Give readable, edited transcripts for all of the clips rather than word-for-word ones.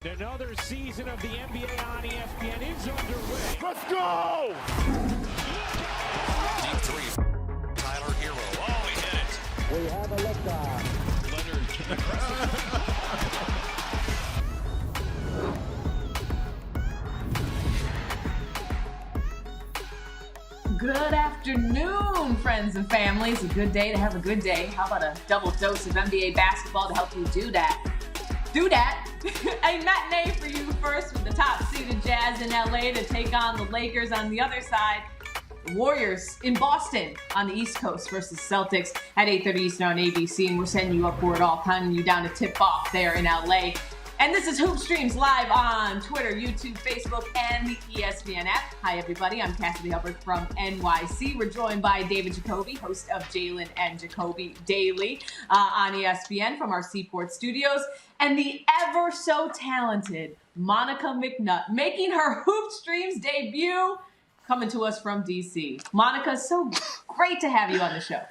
Another season of the NBA on ESPN is underway. Let's go! Deep three. Tyler Hero. Oh, he hit it. We have a liftoff. Leonard Good afternoon, friends and family. It's a good day to have a good day. How about a double dose of NBA basketball to help you do that? A matinee for you first with the top-seeded Jazz in LA to take on the Lakers on the other side. Warriors in Boston on the East Coast versus Celtics at 8:30 Eastern on ABC, and we're sending you up for it all, counting you down to tip-off there in LA. And this is Hoop Streams live on Twitter, YouTube, Facebook, and the ESPN app. Hi, everybody. I'm Cassidy Hubbarth from NYC. We're joined by David Jacoby, host of Jalen and Jacoby Daily on ESPN from our Seaport studios, and the ever-so-talented Monica McNutt, making her Hoop Streams debut, coming to us from D.C. Monica, so great to have you on the show.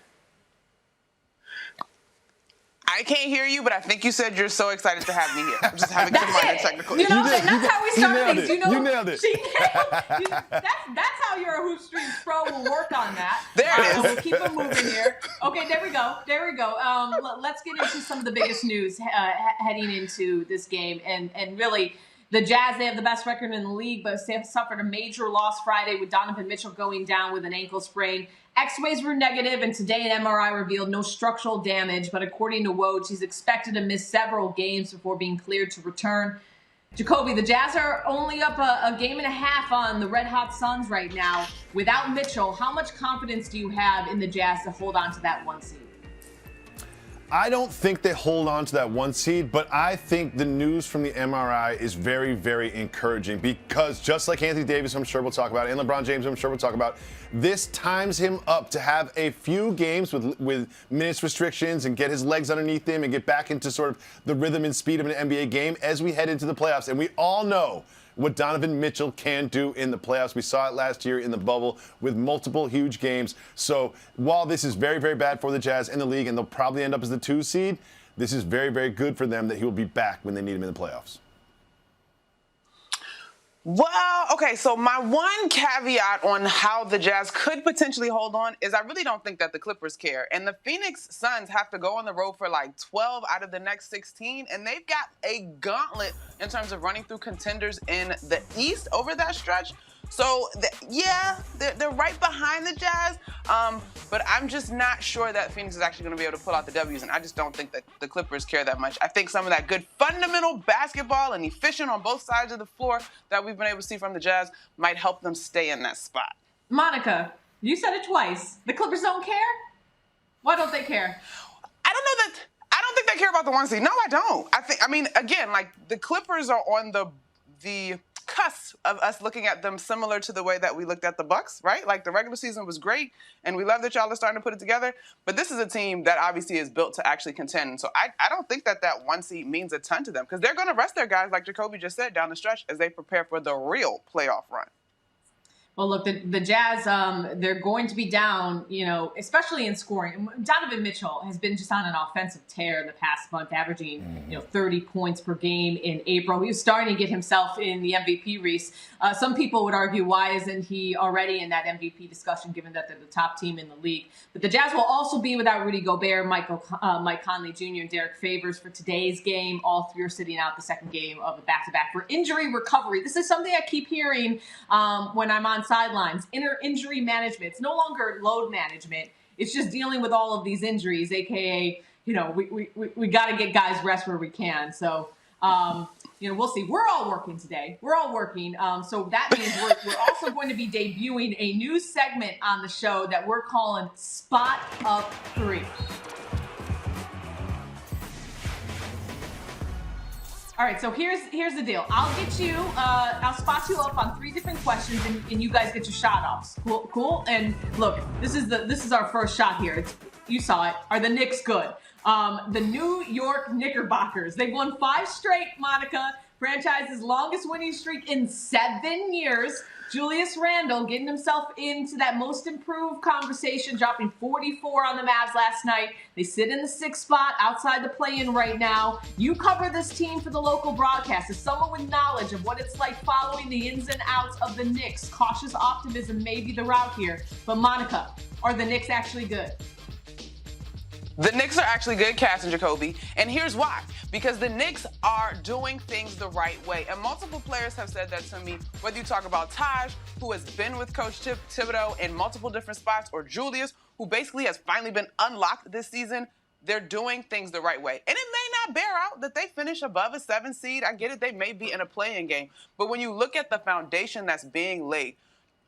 I can't hear you, but I think you said you're so excited to have me here. I'm just having some minor technical You issues. know, that's how we start things. You nailed it. That's how your Hoop Streams pro will work on that. There it is. So we'll keep it moving here. Okay, there we go. Let's get into some of the biggest news heading into this game. And really, the Jazz, they have the best record in the league, but they have suffered a major loss Friday with Donovan Mitchell going down with an ankle sprain. X-rays were negative, and today an MRI revealed no structural damage, but according to Woj, he's expected to miss several games before being cleared to return. Jacoby, the Jazz are only up a game and a half on the red-hot Suns right now. Without Mitchell, how much confidence do you have in the Jazz to hold on to that one seed? I don't think they hold on to that one seed, but I think the news from the MRI is very, very encouraging because just like Anthony Davis, I'm sure we'll talk about, and LeBron James, I'm sure we'll talk about, this times him up to have a few games with minutes restrictions and get his legs underneath him and get back into sort of the rhythm and speed of an NBA game as we head into the playoffs. And we all know what Donovan Mitchell can do in the playoffs. We saw it last year in the bubble with multiple huge games. So while this is very, very bad for the Jazz and the league, and they'll probably end up as the 2 seed, this is very, very good for them that he will be back when they need him in the playoffs. Well, okay, so my one caveat on how the Jazz could potentially hold on is I really don't think that the Clippers care. And the Phoenix Suns have to go on the road for like 12 out of the next 16, and they've got a gauntlet in terms of running through contenders in the East over that stretch. So, they're right behind the Jazz, but I'm just not sure that Phoenix is actually going to be able to pull out the W's, and I just don't think that the Clippers care that much. I think some of that good fundamental basketball and efficient on both sides of the floor that we've been able to see from the Jazz might help them stay in that spot. Monica, you said it twice. The Clippers don't care? Why don't they care? I don't think they care about the 1 seed. No, I don't. Again, like the Clippers are on the cusp of us looking at them similar to the way that we looked at the Bucks, right? Like the regular season was great, and we love that y'all are starting to put it together. But this is a team that obviously is built to actually contend. So I don't think that 1 seed means a ton to them because they're going to rest their guys, like Jacoby just said, down the stretch as they prepare for the real playoff run. Well, look, the Jazz, they're going to be down, especially in scoring. Donovan Mitchell has been just on an offensive tear the past month, averaging, 30 points per game in April. He was starting to get himself in the MVP race. Some people would argue, why isn't he already in that MVP discussion, given that they're the top team in the league? But the Jazz will also be without Rudy Gobert, Mike Conley Jr., and Derek Favors for today's game. All three are sitting out the second game of a back-to-back for injury recovery. This is something I keep hearing when I'm on sidelines. Injury management. It's no longer load management. It's just dealing with all of these injuries, aka, we got to get guys rest where we can. So, we'll see. We're all working today. We're all working. So that means we're also going to be debuting a new segment on the show that we're calling Spot Up 3. All right, so here's the deal. I'll spot you up on 3 different questions, and you guys get your shot offs. Cool. And look, this is our first shot here. You saw it. Are the Knicks good? The New York Knickerbockers. They've won 5 straight, Monica. Franchise's longest winning streak in 7 years. Julius Randle getting himself into that most improved conversation, dropping 44 on the Mavs last night. They sit in the 6th spot outside the play-in right now. You cover this team for the local broadcast. As someone with knowledge of what it's like following the ins and outs of the Knicks, cautious optimism may be the route here. But Monica, are the Knicks actually good? The Knicks are actually good, Cass and Jacoby, and here's why. Because the Knicks are doing things the right way. And multiple players have said that to me, whether you talk about Taj, who has been with Coach Thibodeau in multiple different spots, or Julius, who basically has finally been unlocked this season, they're doing things the right way. And it may not bear out that they finish above a 7 seed. I get it, they may be in a play-in game. But when you look at the foundation that's being laid,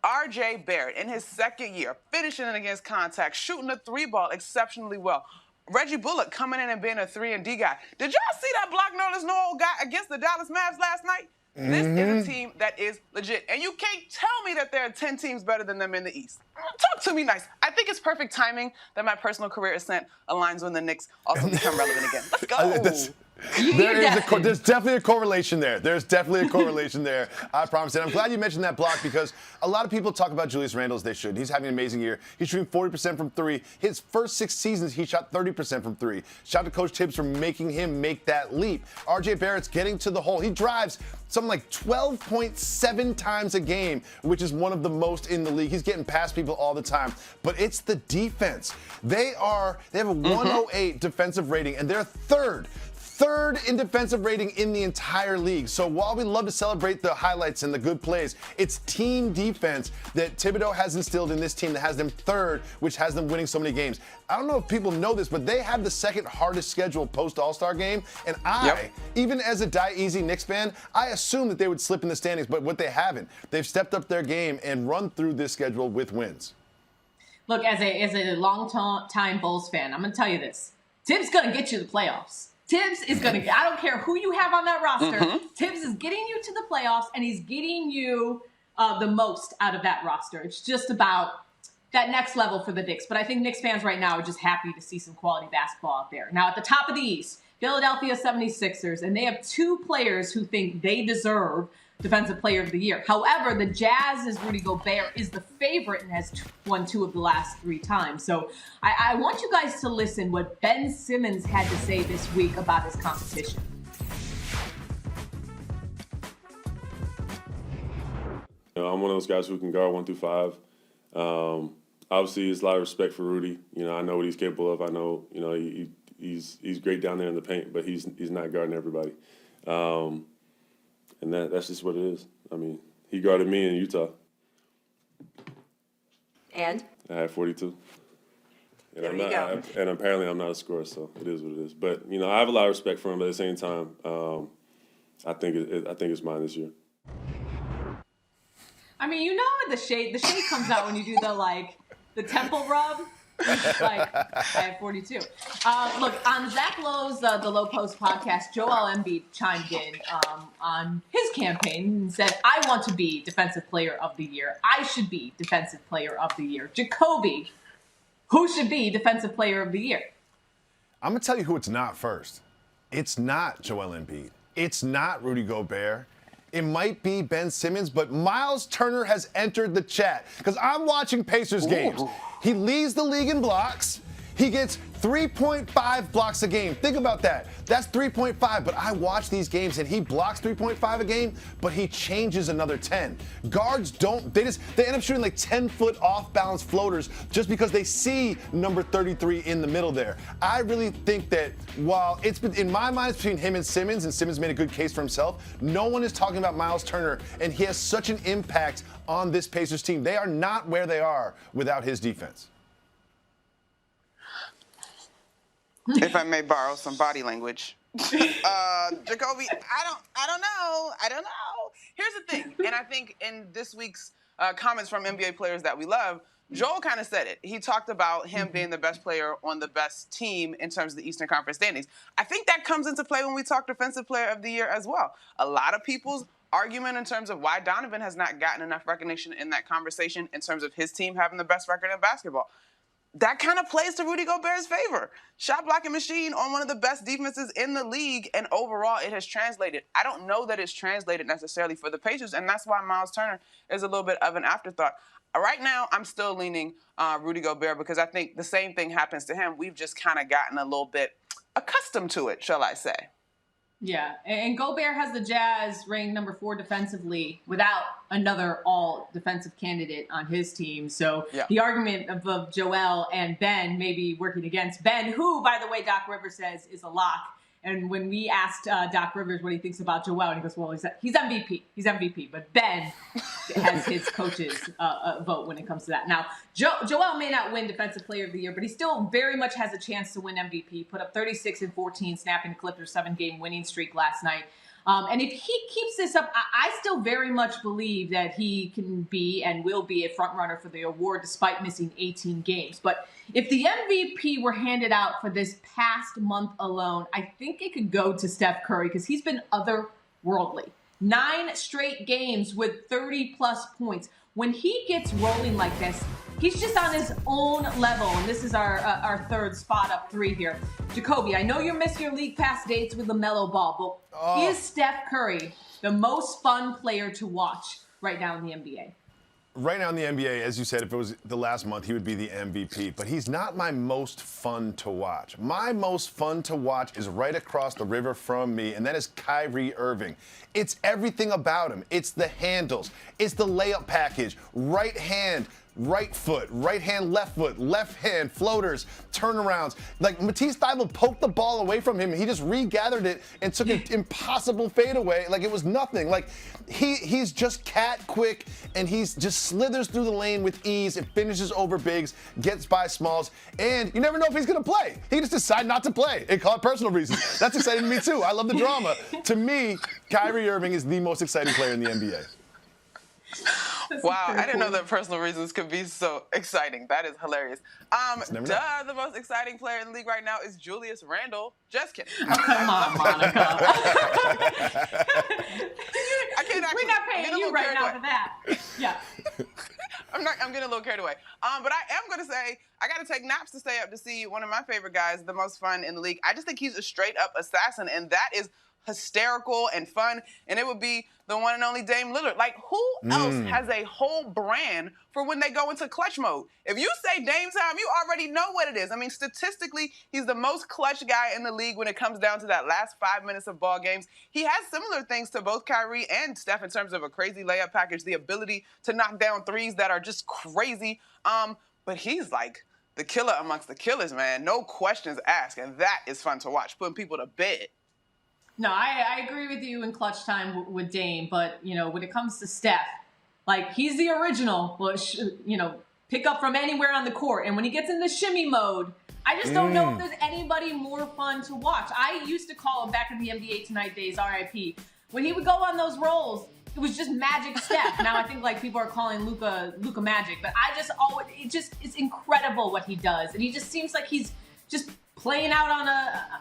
R.J. Barrett, in his 2nd year, finishing it against contact, shooting the 3-ball exceptionally well. Reggie Bullock coming in and being a 3-and-D guy. Did y'all see that block notice no old guy against the Dallas Mavs last night? This is a team that is legit. And you can't tell me that there are 10 teams better than them in the East. Talk to me nice. I think it's perfect timing that my personal career ascent aligns when the Knicks also become relevant again. Let's go. There's definitely a correlation there. There's definitely a correlation there. I promise. And I'm glad you mentioned that block because a lot of people talk about Julius Randle as they should. He's having an amazing year. He's shooting 40% from 3. His first 6 seasons, he shot 30% from 3. Shout out to Coach Tibbs for making him make that leap. R.J. Barrett's getting to the hole. He drives something like 12.7 times a game, which is one of the most in the league. He's getting past people all the time. But it's the defense. They have a 108 defensive rating, and they're third in defensive rating in the entire league. So while we love to celebrate the highlights and the good plays, it's team defense that Thibodeau has instilled in this team that has them third, which has them winning so many games. I don't know if people know this, but they have the 2nd hardest schedule post-All-Star game. And even as a die-easy Knicks fan, I assumed that they would slip in the standings, but what they haven't. They've stepped up their game and run through this schedule with wins. Look, as a long-time Bulls fan, I'm going to tell you this. Tibbs going to get you the playoffs. Tibbs is going to, I don't care who you have on that roster, Tibbs is getting you to the playoffs, and he's getting you the most out of that roster. It's just about that next level for the Knicks. But I think Knicks fans right now are just happy to see some quality basketball out there. Now, at the top of the East, Philadelphia 76ers, and they have 2 players who think they deserve Defensive Player of the Year. However, the Jazz's Rudy Gobert is the favorite and has won 2 of the last 3 times. So I want you guys to listen what Ben Simmons had to say this week about his competition. I'm one of those guys who can guard 1 through 5. Obviously, there's a lot of respect for Rudy. I know what he's capable of. I know, he's great down there in the paint, but he's not guarding everybody. And that's just what it is. I mean, he guarded me in Utah. And? I had 42. And and apparently I'm not a scorer, so it is what it is. But, I have a lot of respect for him, but at the same time, I think it's mine this year. I mean, the shade comes out when you do the temple rub. It's like, I have 42. Look, on Zach Lowe's The Low Post podcast, Joel Embiid chimed in on his campaign and said, I want to be Defensive Player of the Year. I should be Defensive Player of the Year. Jacoby, who should be Defensive Player of the Year? I'm going to tell you who it's not first. It's not Joel Embiid. It's not Rudy Gobert. It might be Ben Simmons, but Miles Turner has entered the chat because I'm watching Pacers games. He leads the league in blocks. He gets 3.5 blocks a game. Think about that. That's 3.5, but I watch these games and he blocks 3.5 a game, but he changes another 10. Guards don't, they end up shooting like 10-foot off-balance floaters just because they see number 33 in the middle there. I really think that while it's been, in my mind, it's between him and Simmons made a good case for himself, no one is talking about Miles Turner, and he has such an impact on this Pacers team. They are not where they are without his defense. If I may borrow some body language. Jacoby, I don't know. Here's the thing, and I think in this week's comments from NBA players that we love, Joel kind of said it. He talked about him being the best player on the best team in terms of the Eastern Conference standings. I think that comes into play when we talk Defensive Player of the Year as well. A lot of people's argument in terms of why Donovan has not gotten enough recognition in that conversation in terms of his team having the best record in basketball. that kind of plays to Rudy Gobert's favor. Shot blocking machine on one of the best defenses in the league, and overall it has translated. I don't know that it's translated necessarily for the Pacers, and that's why Miles Turner is a little bit of an afterthought. Right now, I'm still leaning Rudy Gobert because I think the same thing happens to him. We've just kind of gotten a little bit accustomed to it, shall I say. Yeah, and Gobert has the Jazz ranked number 4 defensively without another all-defensive candidate on his team. So the argument of Joel and Ben maybe working against Ben, who, by the way, Doc Rivers says is a lock. And when we asked Doc Rivers what he thinks about Joel, and he goes, well, he's MVP. He's MVP. But Ben has his coach's vote when it comes to that. Now, Joel may not win Defensive Player of the Year, but he still very much has a chance to win MVP. Put up 36 and 14, snapping the Clippers' 7-game winning streak last night. And if he keeps this up, I still very much believe that he can be and will be a front runner for the award despite missing 18 games. But if the MVP were handed out for this past month alone, I think it could go to Steph Curry because he's been otherworldly. 9 straight games with 30-plus points. When he gets rolling like this, he's just on his own level. And this is our third spot up 3 here. Jacoby, I know you're missing your League Pass dates with LaMelo Ball, but is Steph Curry the most fun player to watch right now in the NBA? Right now in the NBA, as you said, if it was the last month, he would be the MVP. But he's not my most fun to watch. My most fun to watch is right across the river from me, and that is Kyrie Irving. It's everything about him. It's the handles. It's the layup package. Right hand, right foot, right hand, left hand, floaters, turnarounds. Like Matisse Thybulle poked the ball away from him, and he just regathered it and took an impossible fadeaway like it was nothing. Like he's just cat quick, and he's just slithers through the lane with ease and finishes over bigs, gets by smalls, and you never know if he's gonna play. He just decide not to play and call it personal reasons. That's exciting to me too. I love the drama. To me, Kyrie Irving is the most exciting player in the NBA. Wow, I didn't know that personal reasons could be so exciting. That is hilarious. The most exciting player in the league right now is Julius Randle. Just kidding. Oh, come on, Monica. We're not paying you right now for that. Yeah. I'm getting a little carried away. But I am going to say, I got to take naps to stay up to see one of my favorite guys, the most fun in the league. I just think he's a straight-up assassin, and that is hysterical and fun, and it would be the one and only Dame Lillard. Like, who else has a whole brand for when they go into clutch mode? If you say Dame time, you already know what it is. I mean, statistically, he's the most clutch guy in the league when it comes down to that last 5 minutes of ball games. He has similar things to both Kyrie and Steph in terms of a crazy layup package, the ability to knock down threes that are just crazy. But he's like the killer amongst the killers, man. No questions asked, and that is fun to watch, putting people to bed. No, I agree with you in clutch time with Dame, but, you know, when it comes to Steph, like, he's the original, pick up from anywhere on the court. And when he gets into shimmy mode, I just don't know if there's anybody more fun to watch. I used to call him back in the NBA Tonight days, RIP. When he would go on those rolls, it was just Magic Steph. Now I think, like, people are calling Luka Magic, but it's incredible what he does. And he just seems like he's just playing out on a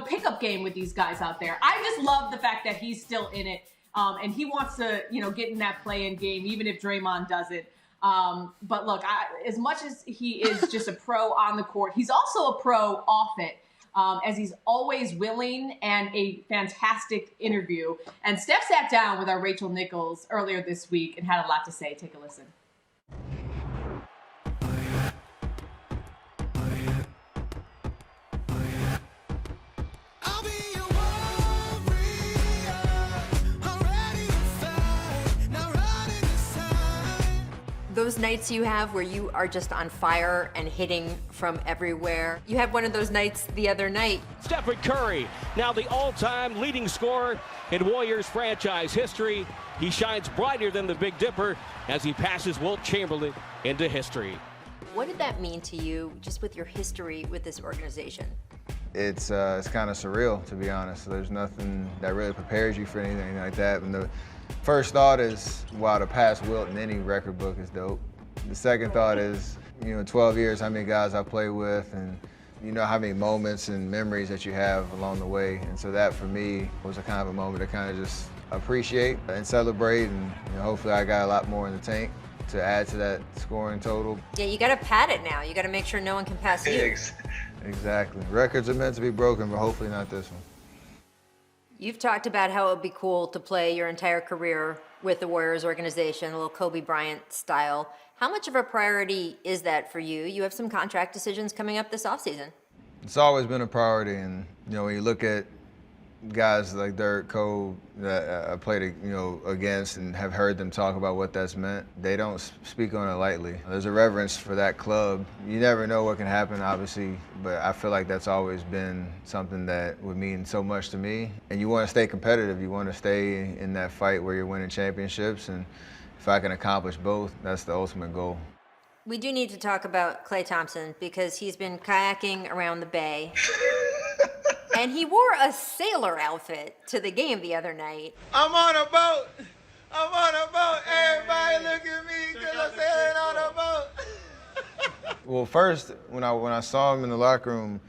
pickup game with these guys out there. I just love the fact that he's still in it, and he wants to, get in that play-in game, even if Draymond doesn't. But look, as much as he is just a pro on the court, he's also a pro off it, as he's always willing and a fantastic interview. And Steph sat down with our Rachel Nichols earlier this week and had a lot to say. Take a listen. Those nights you have where you are just on fire and hitting from everywhere. You had one of those nights the other night. Steph Curry, now the all-time leading scorer in Warriors franchise history. He shines brighter than the Big Dipper as he passes Wilt Chamberlain into history. What did that mean to you, just with your history with this organization? It's kind of surreal, to be honest. There's nothing that really prepares you for anything like that. And the first thought is, wow, to pass Wilt in any record book is dope. The second thought is, 12 years, how many guys I play with, and how many moments and memories that you have along the way. And so that, for me, was a kind of a moment to kind of just appreciate and celebrate, and hopefully I got a lot more in the tank to add to that scoring total. Yeah, you got to pad it now. You got to make sure no one can pass you. Exactly. Records are meant to be broken, but hopefully not this one. You've talked about how it would be cool to play your entire career with the Warriors organization, a little Kobe Bryant style. How much of a priority is that for you? You have some contract decisions coming up this offseason. It's always been a priority, and when you look at guys like Dirk, Kobe that I played against and have heard them talk about what that's meant, they don't speak on it lightly. There's a reverence for that club. You never know what can happen, obviously, but I feel like that's always been something that would mean so much to me. And you want to stay competitive. You want to stay in that fight where you're winning championships, and if I can accomplish both, that's the ultimate goal. We do need to talk about Klay Thompson because he's been kayaking around the bay. And he wore a sailor outfit to the game the other night. I'm on a boat. I'm on a boat. Everybody look at me because I'm sailing on a boat. Well, first, when I saw him in the locker room,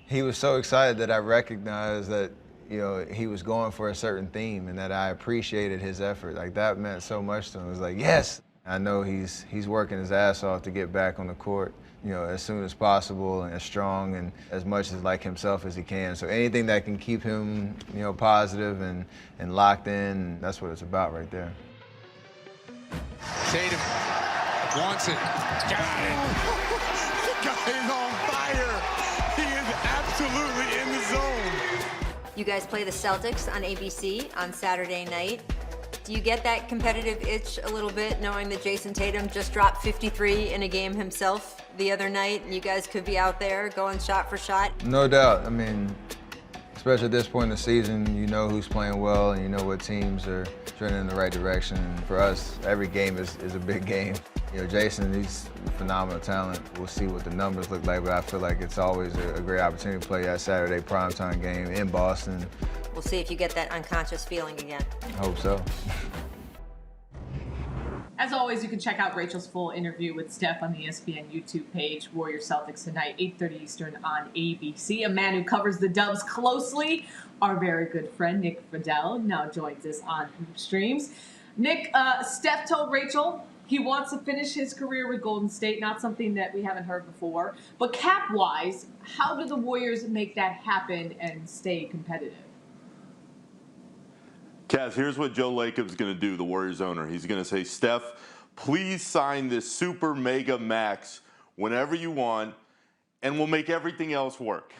he was so excited that I recognized that he was going for a certain theme and that I appreciated his effort. Like, that meant so much to him. It was like, yes. I know he's working his ass off to get back on the court, as soon as possible and as strong and as much as like himself as he can. So anything that can keep him, positive and locked in, that's what it's about right there. Tatum wants it. Got it. The guy is on fire. He is absolutely in the zone. You guys play the Celtics on ABC on Saturday night. Do you get that competitive itch a little bit, knowing that Jason Tatum just dropped 53 in a game himself the other night, and you guys could be out there going shot for shot? No doubt. I mean, especially at this point in the season, you know who's playing well and you know what teams are trending in the right direction. And for us, every game is a big game. Jason, he's phenomenal talent. We'll see what the numbers look like, but I feel like it's always a great opportunity to play that Saturday primetime game in Boston. We'll see if you get that unconscious feeling again. I hope so. As always, you can check out Rachel's full interview with Steph on the ESPN YouTube page. Warriors Celtics tonight, 8:30 Eastern on ABC. A man who covers the Dubs closely, our very good friend Nick Friedell, now joins us on Streams. Nick, Steph told Rachel he wants to finish his career with Golden State, not something that we haven't heard before. But cap-wise, how do the Warriors make that happen and stay competitive? Cass, here's what Joe Lacob's going to do, the Warriors owner. He's going to say, Steph, please sign this super mega max whenever you want, and we'll make everything else work.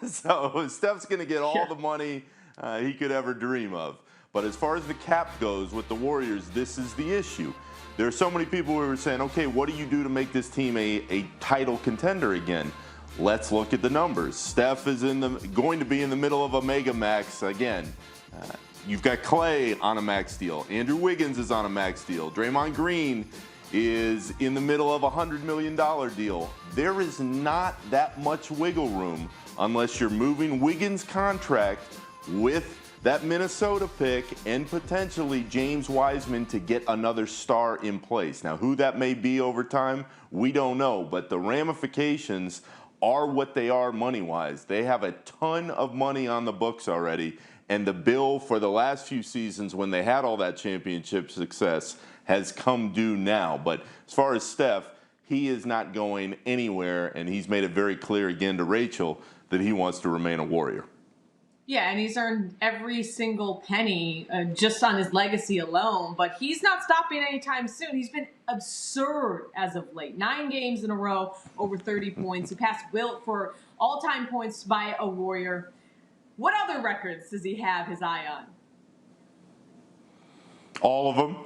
So Steph's going to get all the money he could ever dream of. But as far as the cap goes with the Warriors, this is the issue. There are so many people who are saying, okay, what do you do to make this team a title contender again? Let's look at the numbers. Steph is going to be in the middle of a mega max again. You've got Klay on a max deal. Andrew Wiggins is on a max deal. Draymond Green is in the middle of a $100 million deal. There is not that much wiggle room unless you're moving Wiggins' contract with that Minnesota pick and potentially James Wiseman to get another star in place. Now, who that may be over time, we don't know, but the ramifications are what they are money-wise. They have a ton of money on the books already, and the bill for the last few seasons when they had all that championship success has come due now. But as far as Steph, he is not going anywhere, and he's made it very clear again to Rachel that he wants to remain a Warrior. Yeah, and he's earned every single penny just on his legacy alone, but he's not stopping anytime soon. He's been absurd as of late. 9 games in a row, over 30 points. He passed Wilt for all-time points by a Warrior. What other records does he have his eye on? All of them.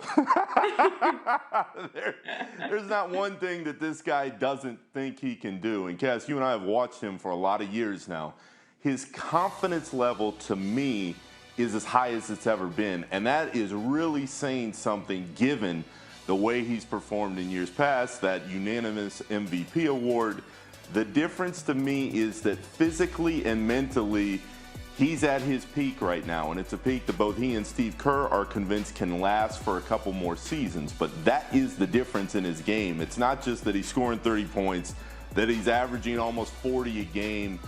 There's not one thing that this guy doesn't think he can do. And Cass, you and I have watched him for a lot of years now. His confidence level, to me, is as high as it's ever been. And that is really saying something given the way he's performed in years past, that unanimous MVP award. The difference to me is that physically and mentally, he's at his peak right now, and it's a peak that both he and Steve Kerr are convinced can last for a couple more seasons. But that is the difference in his game. It's not just that he's scoring 30 points, that he's averaging almost 40 a game.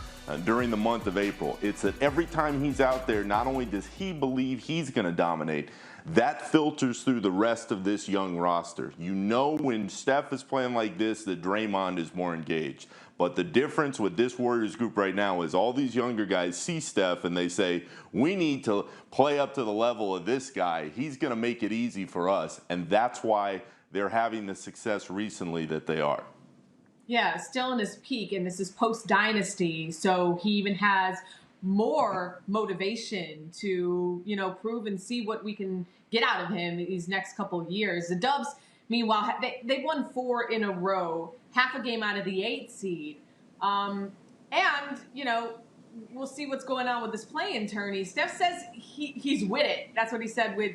during the month of April. It's that every time he's out there, not only does he believe he's going to dominate, that filters through the rest of this young roster. You know when Steph is playing like this that Draymond is more engaged. But the difference with this Warriors group right now is all these younger guys see Steph and they say, we need to play up to the level of this guy. He's going to make it easy for us. And that's why they're having the success recently that they are. Yeah, still in his peak, and this is post-dynasty, so he even has more motivation to, prove and see what we can get out of him these next couple of years. The Dubs, meanwhile, they've won 4 in a row, half a game out of the 8th seed. And, we'll see what's going on with this play-in tourney. Steph says he's with it. That's what he said with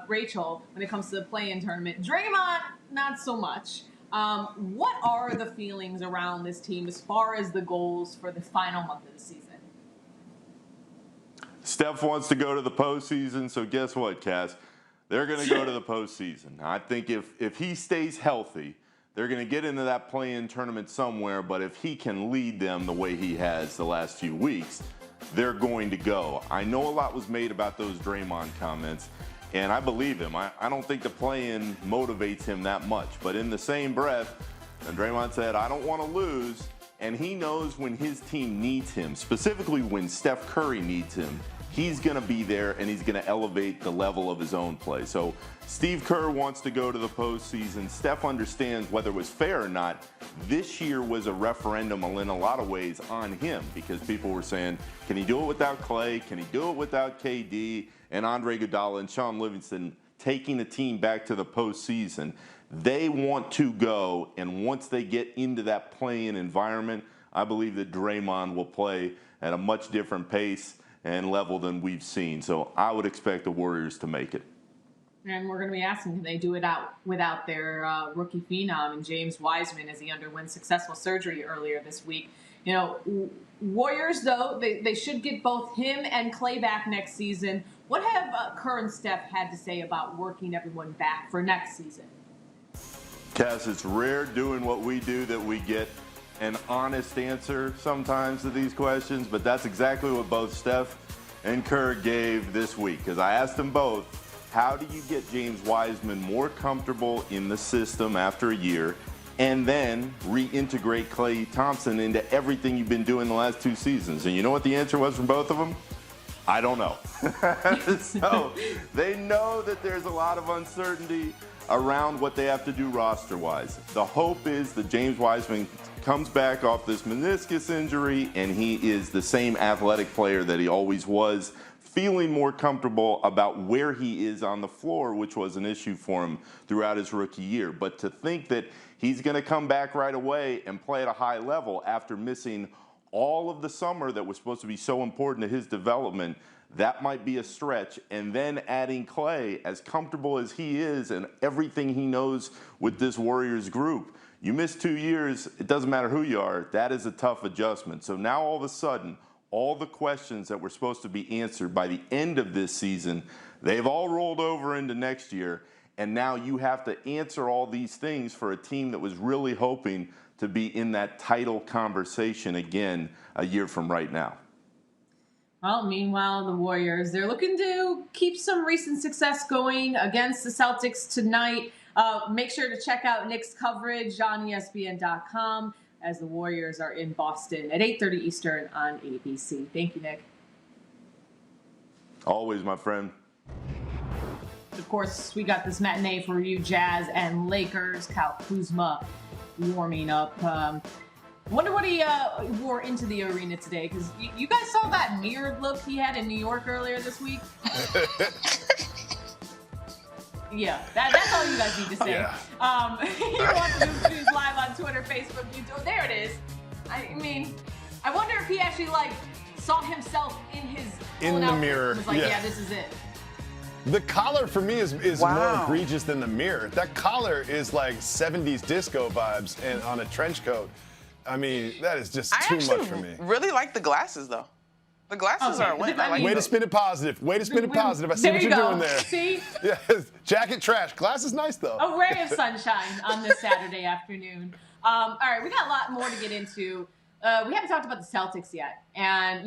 Rachel when it comes to the play-in tournament. Draymond, not so much. What are the feelings around this team as far as the goals for the final month of the season? Steph wants to go to the postseason, so guess what, Cass? They're going to go to the postseason. I think if he stays healthy, they're going to get into that play-in tournament somewhere, but if he can lead them the way he has the last few weeks, they're going to go. I know a lot was made about those Draymond comments, and I believe him. I don't think the play-in motivates him that much. But in the same breath, and Draymond said, I don't want to lose, and he knows when his team needs him, specifically when Steph Curry needs him, he's going to be there and he's going to elevate the level of his own play. So Steve Kerr wants to go to the postseason. Steph understands whether it was fair or not. This year was a referendum in a lot of ways on him because people were saying, can he do it without Clay? Can he do it without KD and Andre Iguodala and Shaun Livingston taking the team back to the postseason? They want to go, and once they get into that play-in environment, I believe that Draymond will play at a much different pace and level than we've seen. So I would expect the Warriors to make it. And we're going to be asking, can they do it without their rookie phenom and James Wiseman as he underwent successful surgery earlier this week? Warriors, though, they should get both him and Clay back next season. What have Kerr and Steph had to say about working everyone back for next season? Cass, it's rare doing what we do that we get an honest answer sometimes to these questions, but that's exactly what both Steph and Kerr gave this week. Because I asked them both, how do you get James Wiseman more comfortable in the system after a year and then reintegrate Klay Thompson into everything you've been doing the last 2 seasons? And you know what the answer was from both of them? I don't know. So they know that there's a lot of uncertainty around what they have to do roster-wise. The hope is that James Wiseman comes back off this meniscus injury and he is the same athletic player that he always was, feeling more comfortable about where he is on the floor, which was an issue for him throughout his rookie year. But to think that he's going to come back right away and play at a high level after missing all of the summer that was supposed to be so important to his development, that might be a stretch. And then adding Clay, as comfortable as he is and everything he knows with this Warriors group, you miss 2 years, it doesn't matter who you are, that is a tough adjustment. So now all of a sudden, all the questions that were supposed to be answered by the end of this season, they've all rolled over into next year. And now you have to answer all these things for a team that was really hoping to be in that title conversation again a year from right now. Well, meanwhile, the Warriors, they're looking to keep some recent success going against the Celtics tonight. Make sure to check out Nick's coverage on ESPN.com as the Warriors are in Boston at 8:30 Eastern on ABC. Thank you, Nick. Always, my friend. Of course, we got this matinee for you, Jazz and Lakers. Kyle Kuzma warming up. Wonder what he wore into the arena today, because you guys saw that mirrored look he had in New York earlier this week? Yeah, that's all you guys need to say. Yeah. You want the news live on Twitter, Facebook, YouTube. There it is. I mean, I wonder if he actually saw himself in his own the outfit mirror. and was like, yeah, this is it. The collar for me is more egregious than the mirror. That collar is like 70s disco vibes and on a trench coat. I mean, that is just too much for me. I really like the glasses, though. The glasses are a win. Way to spin it positive. Way to spin it positive. I see what you're doing there. See? Yes. Jacket trash. Glass is nice, though. A ray of sunshine on this Saturday afternoon. All right, we got a lot more to get into. we haven't talked about the Celtics yet. And,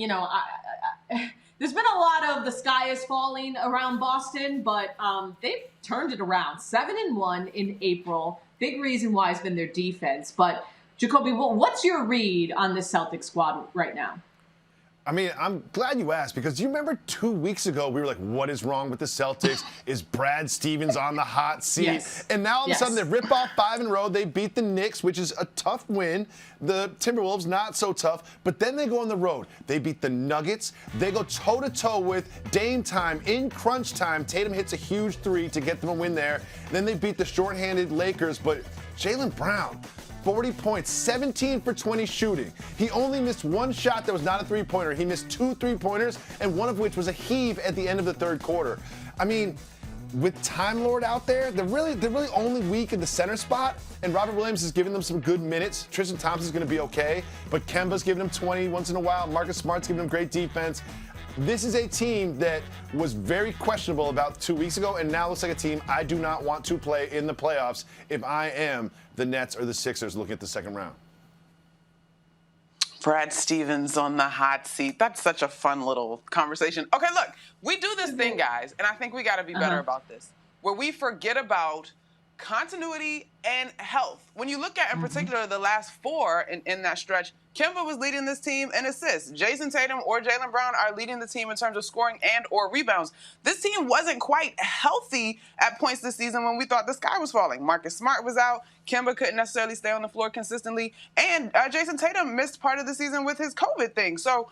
there's been a lot of the sky is falling around Boston, but they've turned it around. 7-1 in April. Big reason why has been their defense. But, Jacoby, what's your read on this Celtics squad right now? I mean, I'm glad you asked, because do you remember 2 weeks ago we were like, what is wrong with the Celtics? Is Brad Stevens on the hot seat? Yes. And now all of a sudden they rip off 5 in a row. They beat the Knicks, which is a tough win. The Timberwolves, not so tough. But then they go on the road. They beat the Nuggets. They go toe-to-toe with Dame time in crunch time. Tatum hits a huge 3 to get them a win there. Then they beat the shorthanded Lakers. But Jaylen Brown, 40 points, 17 for 20 shooting. He only missed one shot that was not a three-pointer. He missed 2 3-pointers, and one of which was a heave at the end of the third quarter. I mean, with Time Lord out there, they're really only weak in the center spot, and Robert Williams is giving them some good minutes. Tristan Thompson's going to be okay, but Kemba's giving him 20 once in a while. Marcus Smart's giving him great defense. This is a team that was very questionable about 2 weeks ago, and now looks like a team I do not want to play in the playoffs if I am the Nets or the Sixers looking at the second round. Brad Stevens on the hot seat. That's such a fun little conversation. Okay, look, we do this thing, guys, and I think we got to be better about this, where we forget about continuity and health. When you look at, in particular, the last 4 in that stretch, Kemba was leading this team in assists. Jason Tatum or Jaylen Brown are leading the team in terms of scoring and or rebounds. This team wasn't quite healthy at points this season when we thought the sky was falling. Marcus Smart was out. Kemba couldn't necessarily stay on the floor consistently. And Jason Tatum missed part of the season with his COVID thing. So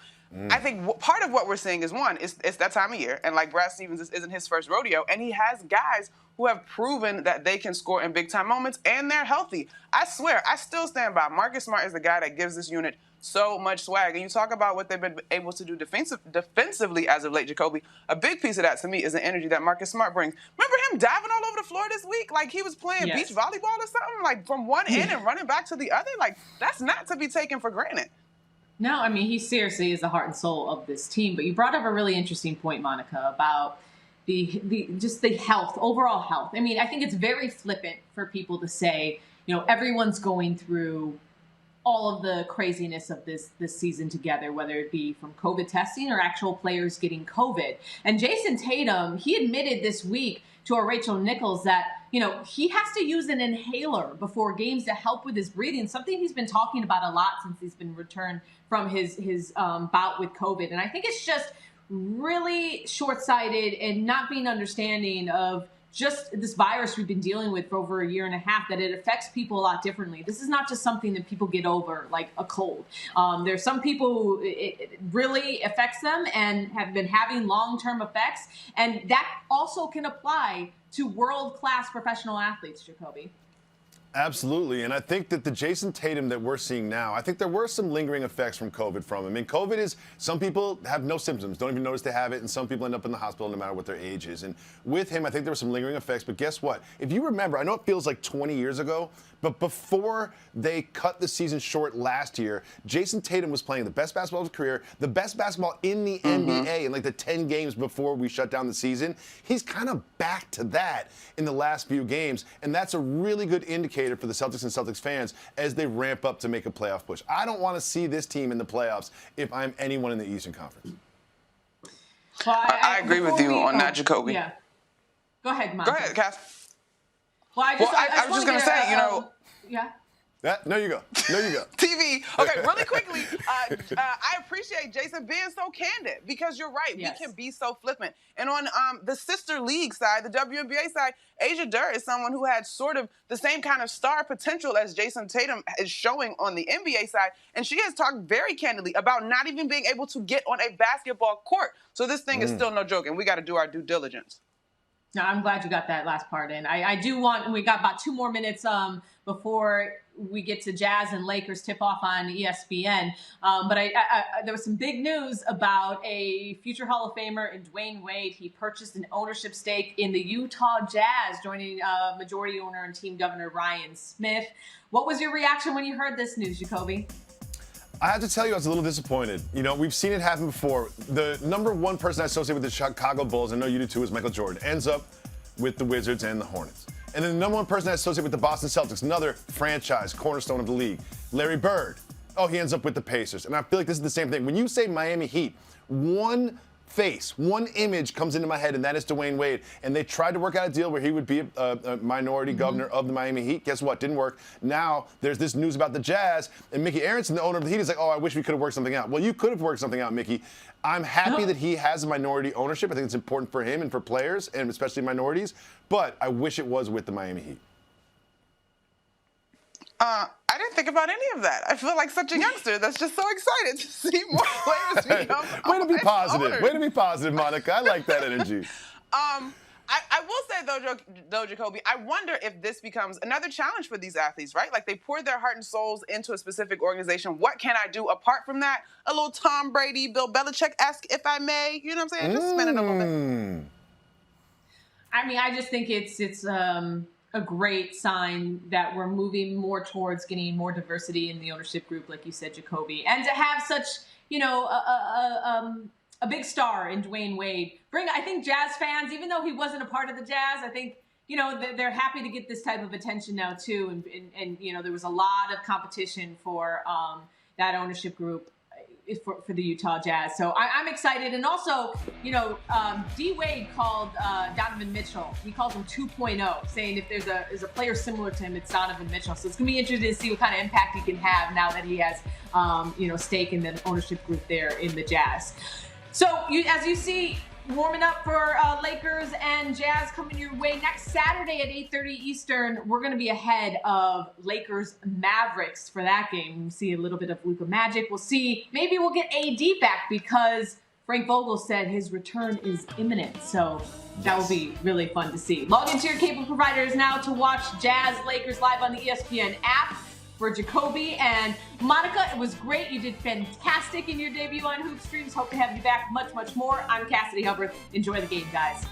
I think part of what we're seeing is, one, it's that time of year. And like Brad Stevens, this isn't his first rodeo. And he has guys who have proven that they can score in big-time moments, and they're healthy. I swear, I still stand by. Marcus Smart is the guy that gives this unit so much swag. And you talk about what they've been able to do defensively as of late, Jacoby. A big piece of that, to me, is the energy that Marcus Smart brings. Remember him diving all over the floor this week? Like he was playing beach volleyball or something? Like from one end and running back to the other? Like, that's not to be taken for granted. No, I mean, he seriously is the heart and soul of this team. But you brought up a really interesting point, Monica, about the health, overall health. I mean, I think it's very flippant for people to say, everyone's going through all of the craziness of this season together, whether it be from COVID testing or actual players getting COVID. And Jason Tatum, he admitted this week to our Rachel Nichols that, he has to use an inhaler before games to help with his breathing, something he's been talking about a lot since he's been returned from his bout with COVID. And I think it's just really short-sighted and not being understanding of just this virus we've been dealing with for over a year and a half, that it affects people a lot differently. This is not just something that people get over like a cold. There's some people who it really affects them and have been having long-term effects. And that also can apply to world-class professional athletes, Jacoby. Absolutely, and I think that the Jason Tatum that we're seeing now, I think there were some lingering effects from COVID from him. And COVID is, some people have no symptoms, don't even notice they have it, and some people end up in the hospital no matter what their age is. And with him, I think there were some lingering effects, but guess what? If you remember, I know it feels like 20 years ago, but before they cut the season short last year, Jason Tatum was playing the best basketball of his career, the best basketball in the NBA in like the 10 games before we shut down the season. He's kind of back to that in the last few games, and that's a really good indicator for the Celtics and Celtics fans as they ramp up to make a playoff push. I don't want to see this team in the playoffs if I'm anyone in the Eastern Conference. Well, I agree with you on that, Jacoby. Yeah. Go ahead, Monica. Go ahead, Cass. Well, I was just going to say, Yeah. No, you go. TV. Okay, really quickly, I appreciate Jason being so candid, because you're right. Yes. We can be so flippant. And on the sister league side, the WNBA side, Asia Durr is someone who had sort of the same kind of star potential as Jason Tatum is showing on the NBA side. And she has talked very candidly about not even being able to get on a basketball court. So this thing is still no joke, and we got to do our due diligence. No, I'm glad you got that last part in. I do want, we got about 2 more minutes before we get to Jazz and Lakers tip-off on ESPN. But there was some big news about a future Hall of Famer in Dwayne Wade. He purchased an ownership stake in the Utah Jazz, joining majority owner and team governor Ryan Smith. What was your reaction when you heard this news, Jacoby? I have to tell you, I was a little disappointed. We've seen it happen before. The number one person I associate with the Chicago Bulls, I know you do too, is Michael Jordan, ends up with the Wizards and the Hornets. And then the number one person I associate with the Boston Celtics, another franchise, cornerstone of the league, Larry Bird, Oh, he ends up with the Pacers. And I feel like this is the same thing. When you say Miami Heat, one face, one image comes into my head, and that is Dwayne Wade. And they tried to work out a deal where he would be a minority governor of the Miami Heat. Guess what? Didn't work. Now there's this news about the Jazz, and Mickey Aronson, the owner of the Heat, is like, oh, I wish we could have worked something out. Well, you could have worked something out, Mickey. I'm happy that he has a minority ownership. I think it's important for him and for players, and especially minorities. But I wish it was with the Miami Heat. I didn't think about any of that. I feel like such a youngster that's just so excited to see more players become Way to be positive. owners. Way to be positive, Monica. I like that energy. I will say, though, Jacoby, I wonder if this becomes another challenge for these athletes, right? Like, they pour their heart and souls into a specific organization. What can I do apart from that? A little Tom Brady, Bill Belichick-esque, if I may. You know what I'm saying? Just spin it a little bit. I mean, I just think it's a great sign that we're moving more towards getting more diversity in the ownership group, like you said, Jacoby, and to have such, a big star in Dwayne Wade. I think Jazz fans, even though he wasn't a part of the Jazz, I think, they're happy to get this type of attention now too. And there was a lot of competition for that ownership group for the Utah Jazz. So I'm excited. And also, D Wade called Donovan Mitchell. He calls him 2.0, saying if there's a player similar to him, it's Donovan Mitchell. So it's going to be interesting to see what kind of impact he can have now that he has, stake in the ownership group there in the Jazz. So as you see, warming up for Lakers and Jazz coming your way next Saturday at 8:30 Eastern. We're going to be ahead of Lakers Mavericks for that game. We'll see a little bit of Luka magic. Maybe we'll get AD back because Frank Vogel said his return is imminent. So that will be really fun to see. Log into your cable providers now to watch Jazz Lakers live on the ESPN app. For Jacoby and Monica, it was great. You did fantastic in your debut on Hoop Streams. Hope to have you back much, much more. I'm Cassidy Hubbarth. Enjoy the game, guys.